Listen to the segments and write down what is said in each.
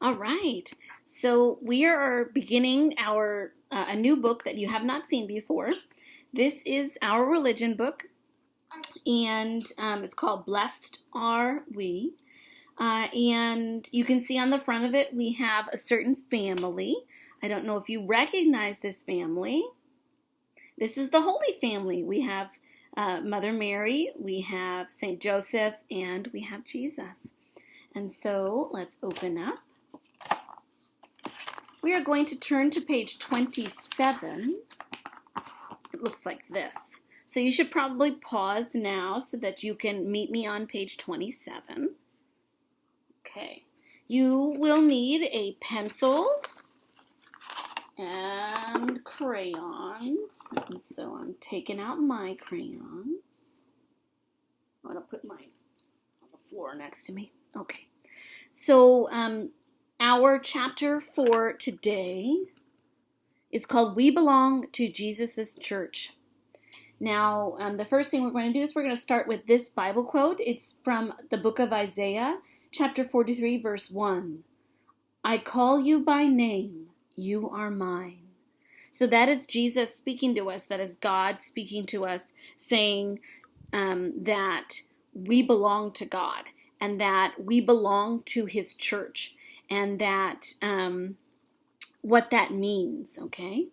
All right. So we are beginning our a new book that you have not seen before. This is our religion book, and it's called Blessed Are We. And you can see on the front of it we have a certain family. I don't know if you recognize this family. This is the Holy Family. We have Mother Mary, we have Saint Joseph, and we have Jesus. And so let's open up. We are going to turn to page 27. It looks like this. So you should probably pause now so that you can meet me on page 27. Okay. You will need a pencil and crayons. And so I'm taking out my crayons. I'm going to put mine on the floor next to me. Okay. So our chapter for today is called We Belong to Jesus' Church. Now, the first thing we're going to do is we're going to start with this Bible quote. It's from the book of Isaiah, chapter 43, verse 1. I call you by name, you are mine. So that is Jesus speaking to us, that is God speaking to us, saying that we belong to God and that we belong to his church, and that what that means, okay?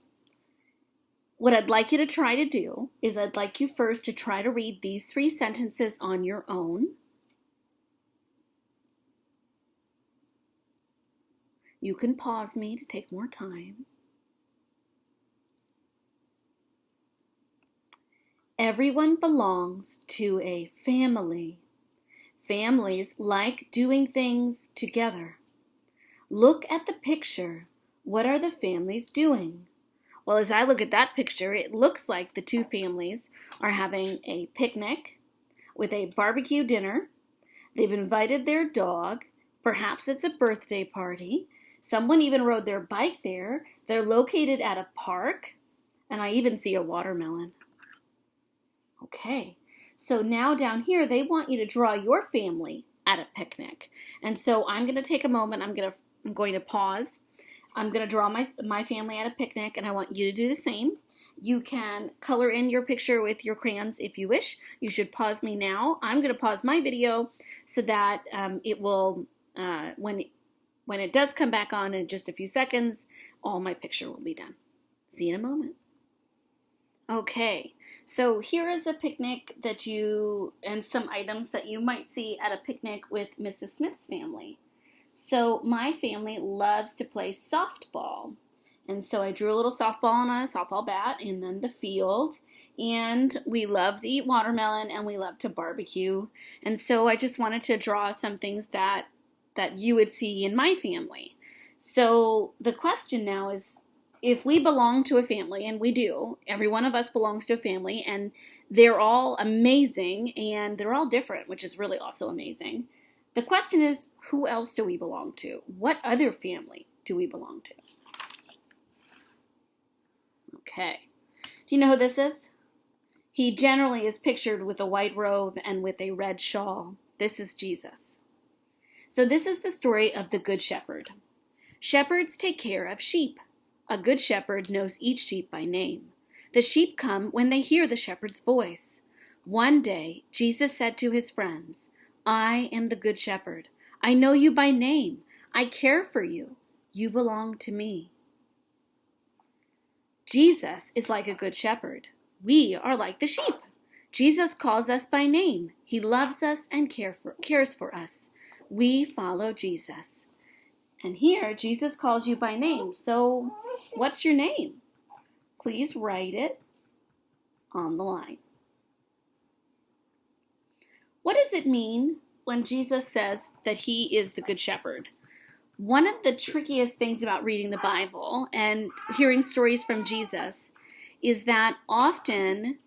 What I'd like you to try to do is I'd like you first to try to read these 3 sentences on your own. You can pause me to take more time. Everyone belongs to a family. Families like doing things together. Look at the picture. What are the families doing? Well, as I look at that picture, it looks like the 2 families are having a picnic with a barbecue dinner. They've invited their dog. Perhaps it's a birthday party. Someone even rode their bike there. They're located at a park. And I even see a watermelon. Okay, so now down here, they want you to draw your family at a picnic. And so I'm going to take a moment. I'm going to pause. I'm going to draw my family at a picnic, and I want you to do the same. You can color in your picture with your crayons if you wish. You should pause me now. I'm going to pause my video so that it will, when it does come back on in just a few seconds, all my picture will be done. See you in a moment. Okay, so here is a picnic and some items that you might see at a picnic with Mrs. Smith's family. So my family loves to play softball. And so I drew a little softball on a softball bat and then the field. And we love to eat watermelon and we love to barbecue. And so I just wanted to draw some things that you would see in my family. So the question now is, if we belong to a family, and we do, every one of us belongs to a family, and they're all amazing, and they're all different, which is really also amazing. The question is, who else do we belong to? What other family do we belong to? Okay. Do you know who this is? He generally is pictured with a white robe and with a red shawl. This is Jesus. So this is the story of the Good Shepherd. Shepherds take care of sheep. A good shepherd knows each sheep by name. The sheep come when they hear the shepherd's voice. One day, Jesus said to his friends, I am the good shepherd. I know you by name. I care for you. You belong to me. Jesus is like a good shepherd. We are like the sheep. Jesus calls us by name. He loves us and cares for us. We follow Jesus. And here, Jesus calls you by name. So, what's your name? Please write it on the line. What does it mean when Jesus says that he is the Good Shepherd? One of the trickiest things about reading the Bible and hearing stories from Jesus is that often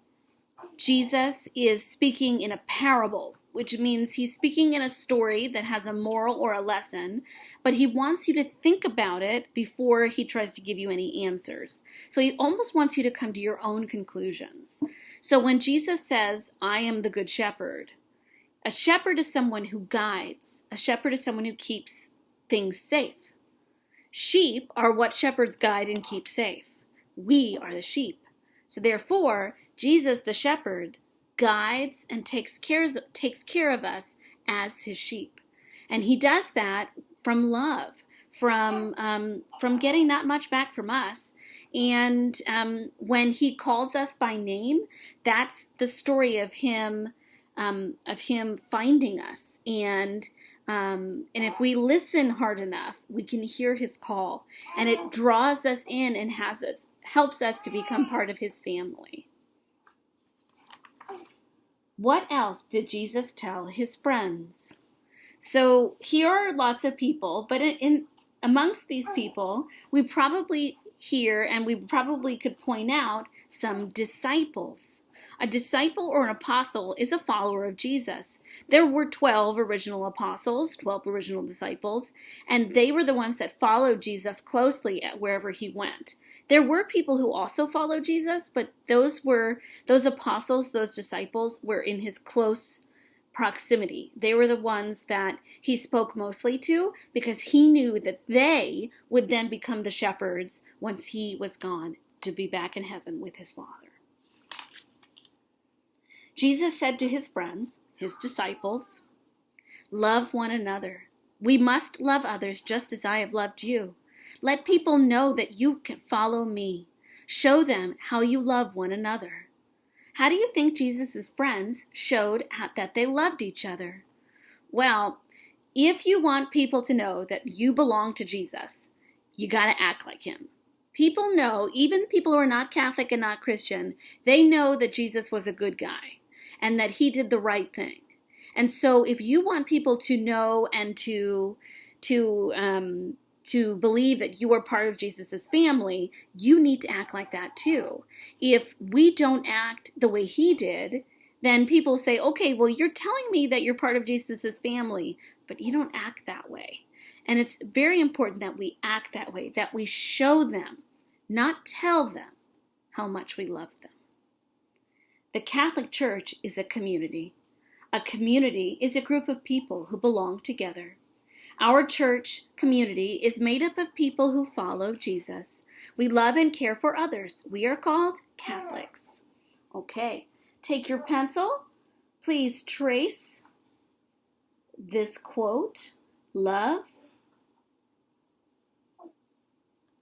Jesus is speaking in a parable, which means he's speaking in a story that has a moral or a lesson, but he wants you to think about it before he tries to give you any answers. So he almost wants you to come to your own conclusions. So when Jesus says, I am the good shepherd, a shepherd is someone who guides. A shepherd is someone who keeps things safe. Sheep are what shepherds guide and keep safe. We are the sheep. So therefore, Jesus, the shepherd, guides and takes care of us as his sheep. And he does that from love, from getting that much back from us. And when he calls us by name, that's the story of him finding us. And if we listen hard enough, we can hear his call, and it draws us in and helps us to become part of his family. What else did Jesus tell his friends? So here are lots of people, but amongst these people, we probably hear and we probably could point out some disciples. A disciple or an apostle is a follower of Jesus. There were 12 original apostles, 12 original disciples, and they were the ones that followed Jesus closely at wherever he went. There were people who also followed Jesus, but those apostles, those disciples, were in his close proximity. They were the ones that he spoke mostly to because he knew that they would then become the shepherds once he was gone to be back in heaven with his Father. Jesus said to his friends, his disciples, "Love one another. We must love others just as I have loved you. Let people know that you can follow me. Show them how you love one another." How do you think Jesus' friends showed that they loved each other? Well, if you want people to know that you belong to Jesus, you got to act like him. People know, even people who are not Catholic and not Christian, they know that Jesus was a good guy and that he did the right thing. And so if you want people to know and to believe that you are part of Jesus' family, you need to act like that too. If we don't act the way he did, then people say, okay, well, you're telling me that you're part of Jesus' family, but you don't act that way. And it's very important that we act that way, that we show them, not tell them how much we love them. The Catholic Church is a community. A community is a group of people who belong together. Our church community is made up of people who follow Jesus. We love and care for others. We are called Catholics. Okay, take your pencil. Please trace this quote. Love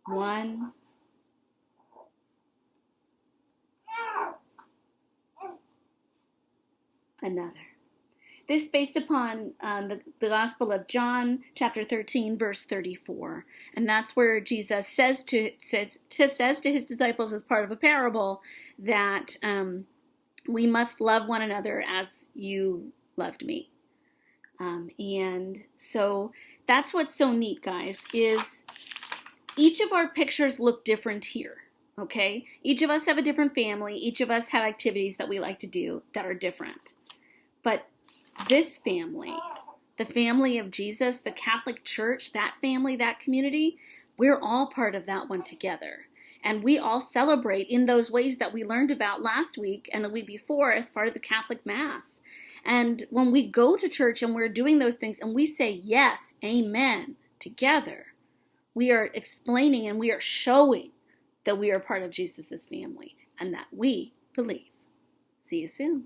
one another. This is based upon the Gospel of John, chapter 13, verse 34. And that's where Jesus says to his disciples as part of a parable that we must love one another as you loved me. And so that's what's so neat, guys, is each of our pictures look different here. Okay? Each of us have a different family. Each of us have activities that we like to do that are different. But this family, the family of Jesus, the Catholic Church, that family, that community, we're all part of that one together. And we all celebrate in those ways that we learned about last week and the week before as part of the Catholic Mass. And when we go to church and we're doing those things and we say yes, amen, together, we are explaining and we are showing that we are part of Jesus' family and that we believe. See you soon.